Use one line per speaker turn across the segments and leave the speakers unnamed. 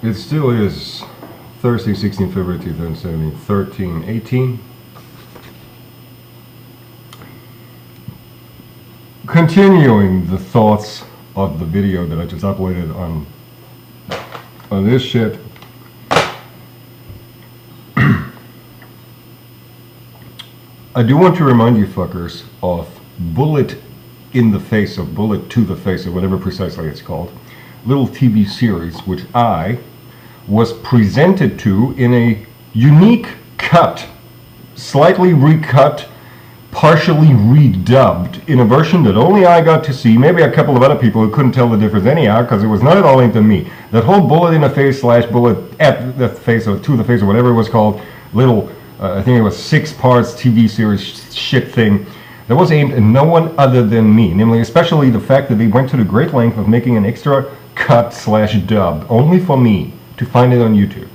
It still is Thursday, 16 February 2017, 13:18. Continuing the thoughts of the video that I just uploaded on this shit. I do want to remind you fuckers of Bullet in the Face, or Bullet to the Face, or whatever precisely it's called. Little TV series which I was presented to in a unique cut, slightly recut, partially redubbed, in a version that only I got to see, maybe a couple of other people who couldn't tell the difference anyhow, because it was not at all into me. That whole Bullet in the Face / Bullet at the Face, or to the Face, or whatever it was called, little, I think it was 6 parts TV series shit thing, that was aimed at no one other than me, namely especially the fact that they went to the great length of making an extra cut / dub, only for me, to find it on YouTube.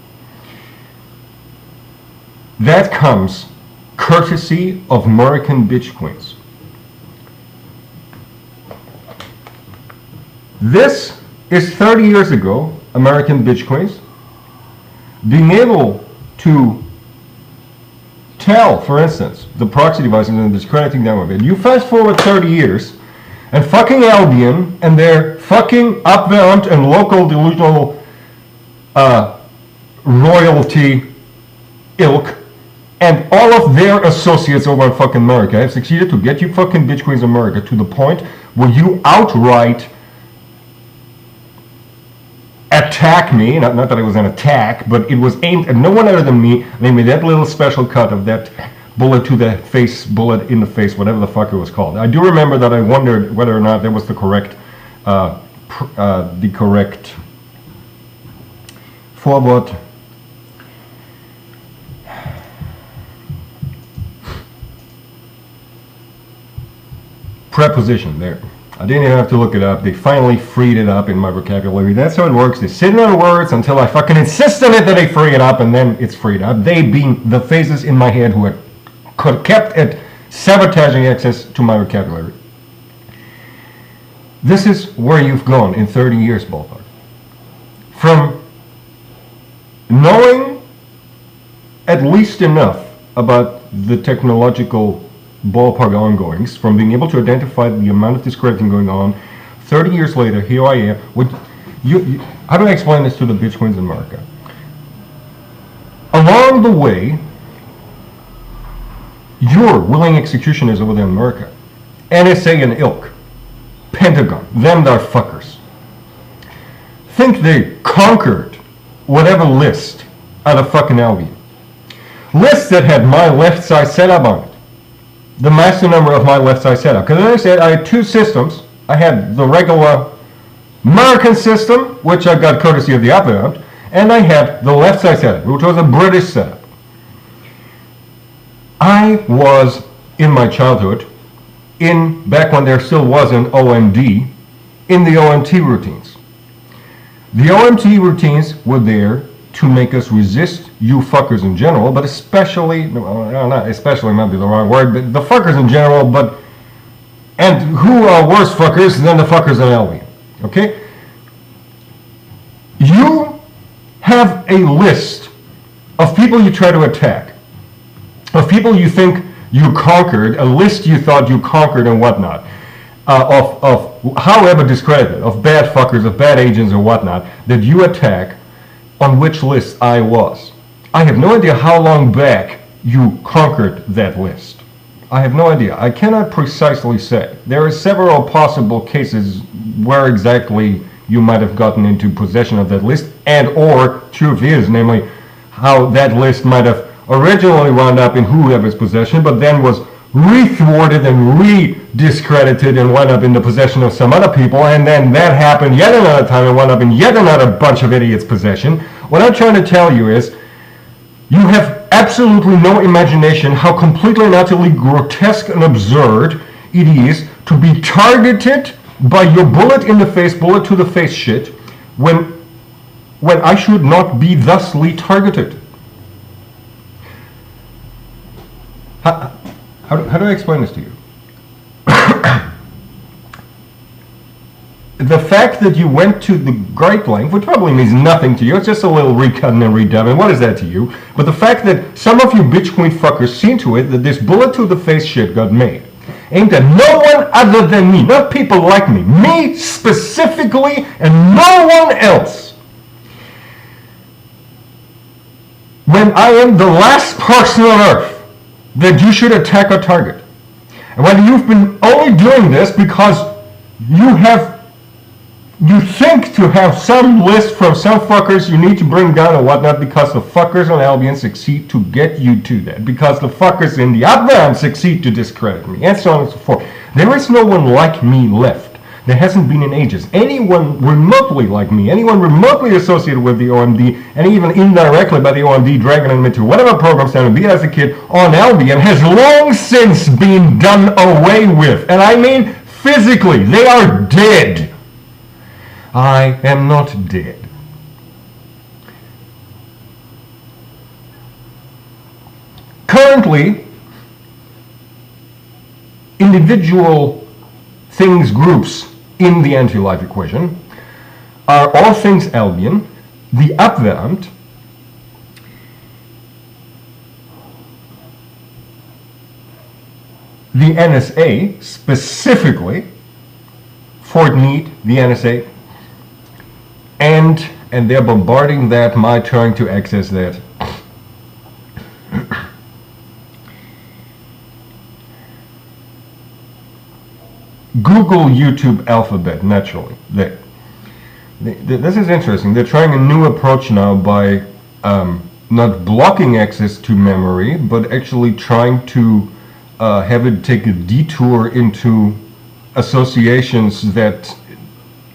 That comes courtesy of American Bitch Queens. This is 30 years ago, American Bitch Queens, being able to tell, for instance, the proxy devices and discrediting them a bit. You fast forward 30 years, and fucking Albion and their fucking Abwehramt and local delusional royalty ilk and all of their associates over in fucking America have succeeded to get you fucking bitch queens America to the point where you outright attack me. Not that it was an attack, but it was aimed at no one other than me, namely that little special cut of that Bullet to the Face, Bullet in the Face, whatever the fuck it was called. I do remember that I wondered whether or not that was the correct forward preposition there. I didn't even have to look it up. They finally freed it up in my vocabulary. That's how it works. They sit on words until I fucking insist on it that they free it up, and then it's freed up. They being the faces in my head who had kept at sabotaging access to my vocabulary. This is where you've gone in 30 years, ballpark. From knowing at least enough about the technological ballpark ongoings, from being able to identify the amount of discrediting going on, 30 years later, here I am. How do I explain this to the bitch queens in America? Along the way, your willing executioners over there in America, NSA and ilk, Pentagon, them there fuckers, think they conquered whatever list out of fucking Albion. Lists that had my left side set up on it. The master number of my left side setup. Because as I said, I had 2 systems. I had the regular American system, which I got courtesy of the Abwehramt, and I had the left side setup, which was a British setup. I was, in my childhood, back when there still was an OMD, in the OMT routines. The OMT routines were there to make us resist you fuckers in general, but especially, no, not especially might be the wrong word, but the fuckers in general, and who are worse fuckers than the fuckers in Albion, okay? You have a list of people you try to attack, of people you think you conquered, a list you thought you conquered and whatnot, of however discredited, of bad fuckers, of bad agents or whatnot, that you attack, on which list I was. I have no idea how long back you conquered that list. I have no idea. I cannot precisely say. There are several possible cases where exactly you might have gotten into possession of that list, and or, truth is, namely, how that list might have originally wound up in whoever's possession, but then was re-thwarted and re-discredited and wound up in the possession of some other people, and then that happened yet another time and wound up in yet another bunch of idiots' possession. What I'm trying to tell you is, you have absolutely no imagination how completely and utterly grotesque and absurd it is to be targeted by your bullet in the face, bullet to the face shit, when I should not be thusly targeted. How do I explain this to you? the fact that you went to the great length, which probably means nothing to you, it's just a little recutting and redubbing, what is that to you? But the fact that some of you bitch queen fuckers seen to it that this bullet to the face shit got made, aimed at no one other than me, not people like me specifically, and no one else. When I am the last person on earth that you should attack or target. And whether you've been only doing this because you think to have some list from some fuckers you need to bring down or whatnot, because the fuckers on Albion succeed to get you to that, because the fuckers in the Abwehramt succeed to discredit me, and so on and so forth. There is no one like me left. There hasn't been in ages. Anyone remotely like me, anyone remotely associated with the OMD, and even indirectly by the OMD dragging them into whatever program stand to be as a kid on Albion, has long since been done away with. And I mean physically, they are dead. I am not dead. Currently, individual things, groups in the anti-life equation are all things Albion, the Abwehramt, the NSA, specifically Fort Meade, the NSA, and they're bombarding that, my trying to access that. Google, YouTube, alphabet, naturally. This is interesting. They're trying a new approach now by not blocking access to memory, but actually trying to have it take a detour into associations that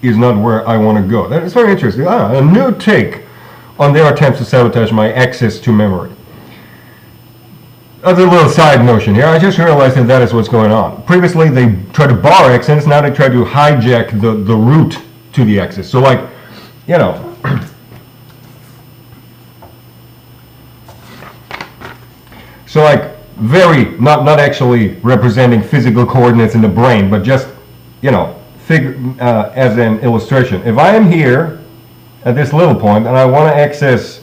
is not where I want to go. That is very interesting. A new take on their attempts to sabotage my access to memory. That's a little side notion here. I just realized that is what's going on. Previously, they tried to bar access. Now they try to hijack the route to the access. So, like, you know, so like very not actually representing physical coordinates in the brain, but just, you know, as an illustration. If I am here at this little point and I want to access,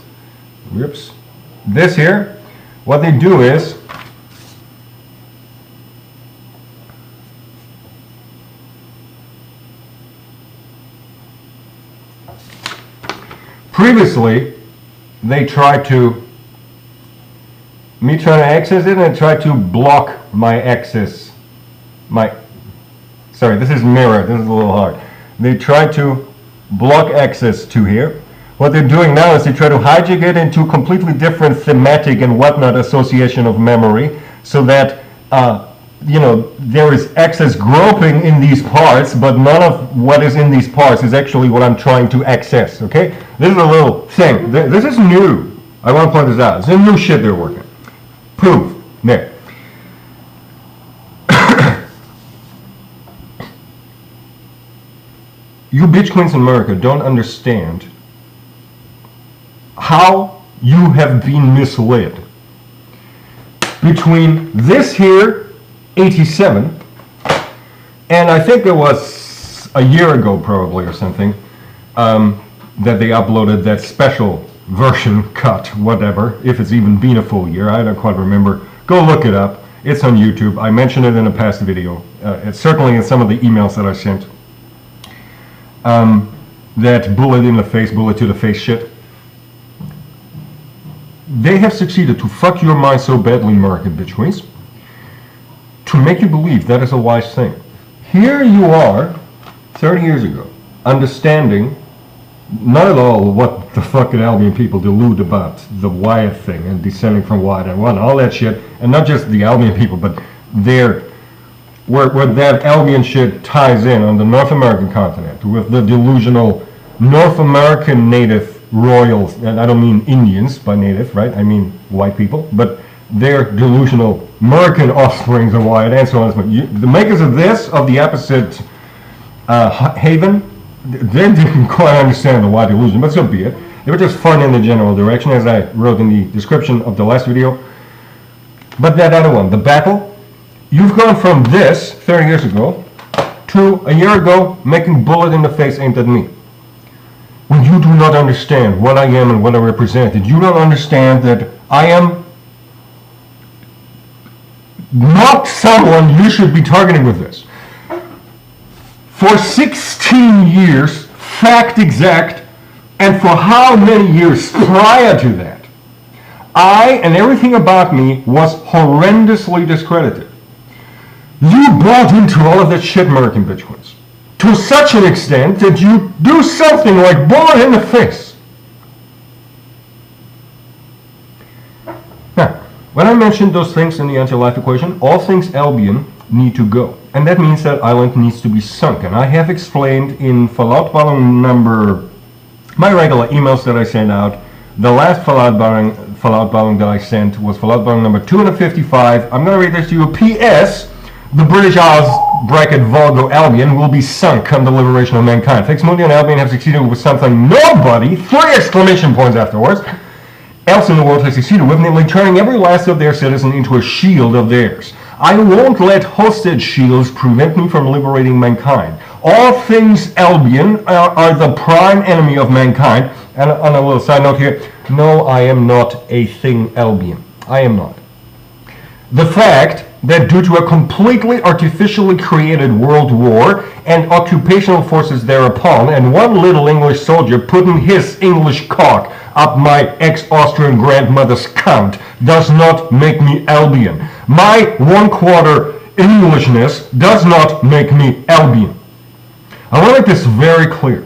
whoops, this here. What they do is previously they tried to access it and try to block my access. Sorry, this is mirror, this is a little hard. They tried to block access to here. What they're doing now is they try to hijack it into a completely different thematic and whatnot association of memory, so that you know, there is access groping in these parts, but none of what is in these parts is actually what I'm trying to access. Okay, this is a little thing. This is new. I want to point this out. It's a new shit they're working. Proof. There. You bitch queens in America don't understand how you have been misled between this here 87 and I think it was a year ago probably or something that they uploaded that special version cut, whatever, if it's even been a full year, I don't quite remember. Go look it up. It's on YouTube. I mentioned it in a past video. It's certainly in some of the emails that I sent. That bullet to the face shit. They have succeeded to fuck your mind so badly, American bitch queens, to make you believe that is a wise thing. Here you are, 30 years ago, understanding not at all what the fucking Albion people delude about the Wyatt thing and descending from Wyatt and what, all that shit, and not just the Albion people, but where that Albion shit ties in on the North American continent with the delusional North American native royals, and I don't mean Indians by native, right? I mean white people, but they're delusional American offsprings of Wyatt and so on. The makers of this, of the opposite haven, they didn't quite understand the Wyatt delusion, but so be it. They were just fun in the general direction, as I wrote in the description of the last video. But that other one, the battle, you've gone from this 30 years ago to a year ago making bullet in the face aimed at me. When you do not understand what I am and what I represent, and you don't understand that I am not someone you should be targeting with this. For 16 years, fact exact, and for how many years prior to that, I and everything about me was horrendously discredited. You bought into all of that shit, American bitchcoins, to such an extent that you do something like bullet in the face. Now, when I mentioned those things in the anti-life equation, all things Albion need to go. And that means that island needs to be sunk. And I have explained in Verlautbarung number, my regular emails that I send out, the last Verlautbarung that I sent was Verlautbarung number 255. I'm going to read this to you. P.S. The British Isles bracket Volgo Albion will be sunk come the liberation of mankind. Fixmundi and Albion have succeeded with something nobody, 3 exclamation points afterwards, else in the world has succeeded with, namely turning every last of their citizen into a shield of theirs. I won't let hostage shields prevent me from liberating mankind. All things Albion are the prime enemy of mankind. And on a little side note here, no, I am not a thing Albion. I am not. The fact that due to a completely artificially created world war and occupational forces thereupon, and one little English soldier putting his English cock up my ex-Austrian grandmother's cunt, does not make me Albion. My 1/4 Englishness does not make me Albion. I want to make this very clear.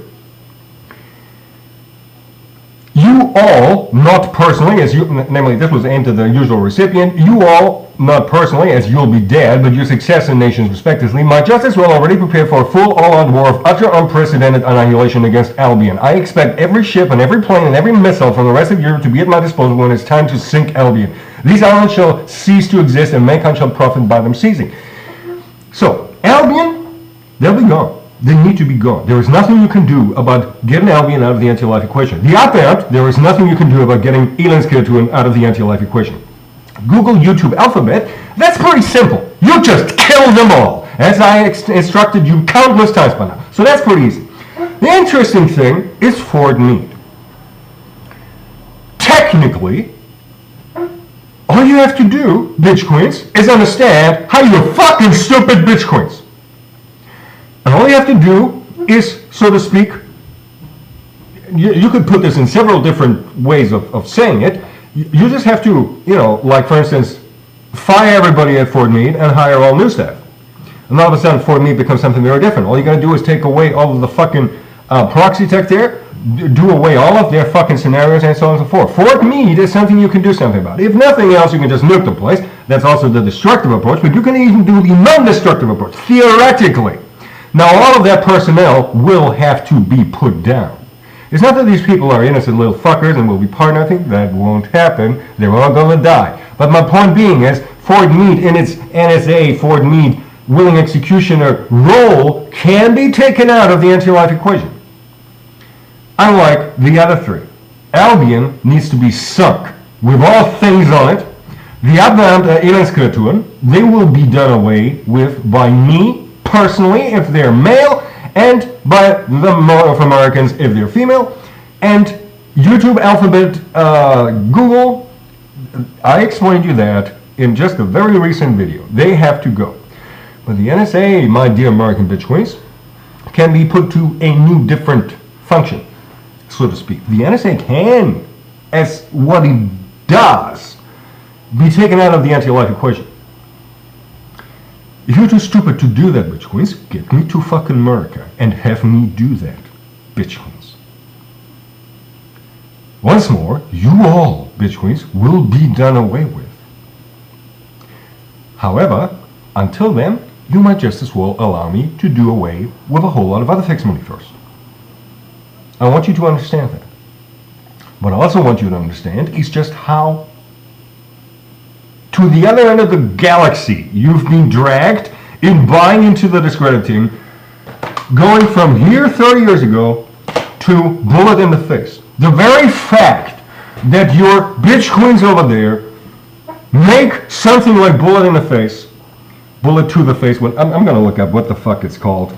You all, not personally, as you, namely this was aimed at the usual recipient, you all, not personally, as you'll be dead, but your success and nations respectively, might just as well already prepare for a full all-out war of utter unprecedented annihilation against Albion. I expect every ship and every plane and every missile from the rest of Europe to be at my disposal when it's time to sink Albion. These islands shall cease to exist and mankind shall profit by them ceasing. So, Albion, they'll be gone. They need to be gone. There is nothing you can do about getting Albion out of the anti-life equation. The Abwehramt, there is nothing you can do about getting Elenskirtuen out of the anti-life equation. Google YouTube alphabet, that's pretty simple. You just kill them all, as I instructed you countless times by now. So that's pretty easy. The interesting thing is Fort Meade. Technically, all you have to do, bitch queens, is understand how you're fucking stupid bitch queens. And all you have to do is, so to speak, you could put this in several different ways of saying it. You just have to, like for instance, fire everybody at Fort Meade and hire all new staff. And all of a sudden Fort Meade becomes something very different. All you gotta do is take away all of the fucking proxy tech there, do away all of their fucking scenarios and so on and so forth. Fort Meade is something you can do something about. If nothing else, you can just nuke the place. That's also the destructive approach, but you can even do the non-destructive approach, theoretically. Now all of that personnel will have to be put down. It's not that these people are innocent little fuckers and will be part of nothing. That won't happen. They're all going to die. But my point being is, Fort Meade in its NSA, Fort Meade willing executioner role can be taken out of the anti-life equation. Unlike the other three. Albion needs to be sunk with all things on it. The Abwehramt Elenskirtuen, they will be done away with by me personally if they're male, and by the North Americans if they're female. And YouTube alphabet, Google, I explained you that in just a very recent video. They have to go. But the NSA, my dear American bitch queens, can be put to a new different function, so to speak. The NSA can, as what it does, be taken out of the anti-life equation. If you're too stupid to do that, bitch queens, get me to fucking America and have me do that, bitch queens. Once more, you all, bitch queens, will be done away with. However, until then, you might just as well allow me to do away with a whole lot of other fixed money first. I want you to understand that. What I also want you to understand is just how to the other end of the galaxy you've been dragged in buying into the discrediting, going from here 30 years ago to bullet in the face. The very fact that your bitch queens over there make something like bullet in the face bullet to the face. When I'm gonna look up what the fuck it's called.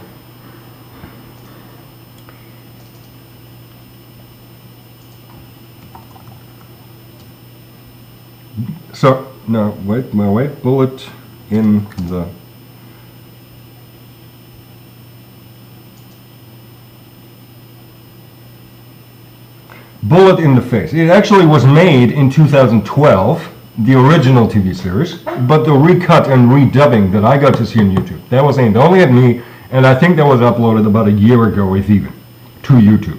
So no, wait, bullet in the. Bullet in the Face. It actually was made in 2012, the original TV series, but the recut and redubbing that I got to see on YouTube, that was aimed only at me, and I think that was uploaded about a year ago, if even, to YouTube.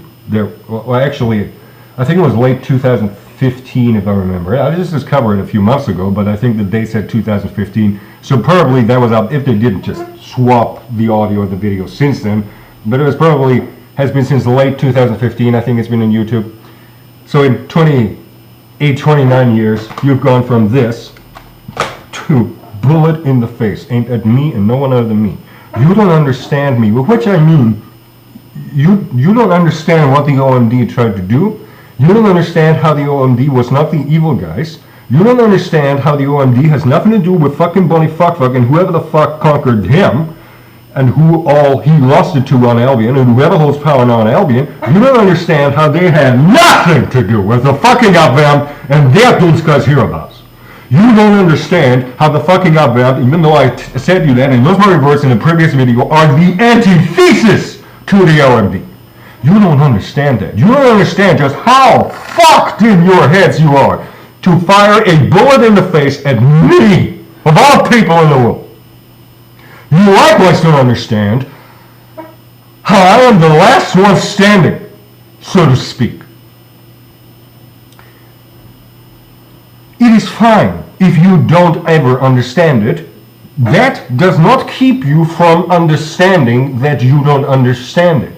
Well, actually, I think it was late 2015, if I remember. I just discovered it a few months ago, but I think the date said 2015, so probably that was up, if they didn't just swap the audio and the video since then, but it was probably, has been since late 2015, I think it's been on YouTube. So in 28, 29 years, you've gone from this to bullet in the face, aimed at me and no one other than me. You don't understand me, which I mean, you don't understand what the OMD tried to do. You don't understand how the OMD was not the evil guys. You don't understand how the OMD has nothing to do with fucking Bonnie Fuckfuck and whoever the fuck conquered him, and who all he lost it to on Albion, and whoever holds power now on Albion. You don't understand how they had nothing to do with the fucking Abwehramt and their Dunskas hereabouts. You don't understand how the fucking Abwehramt, even though I said you that in those very words in the previous video, are the antithesis to the OMD. You don't understand that. You don't understand just how fucked in your heads you are to fire a bullet in the face at me, of all people in the world. You likewise don't understand how I am the last one standing, so to speak. It is fine if you don't ever understand it. That does not keep you from understanding that you don't understand it.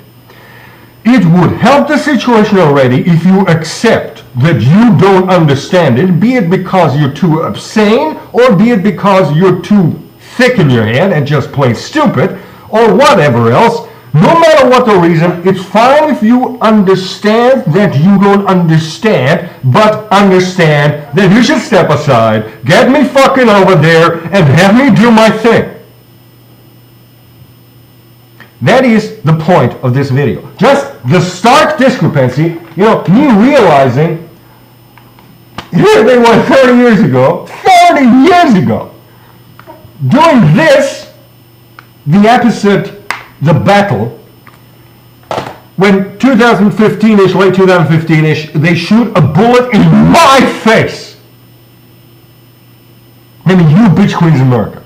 It would help the situation already if you accept that you don't understand it, be it because you're too obscene, or be it because you're too thick in your head and just plain stupid, or whatever else. No matter what the reason, it's fine if you understand that you don't understand, but understand that you should step aside, get me fucking over there, and have me do my thing. That is the point of this video. Just the stark discrepancy, me realizing, here they were 30 years ago, doing this, the episode, The Battle, when 2015-ish, late 2015-ish, they shoot a bullet in my face. I mean, you bitch queens in America.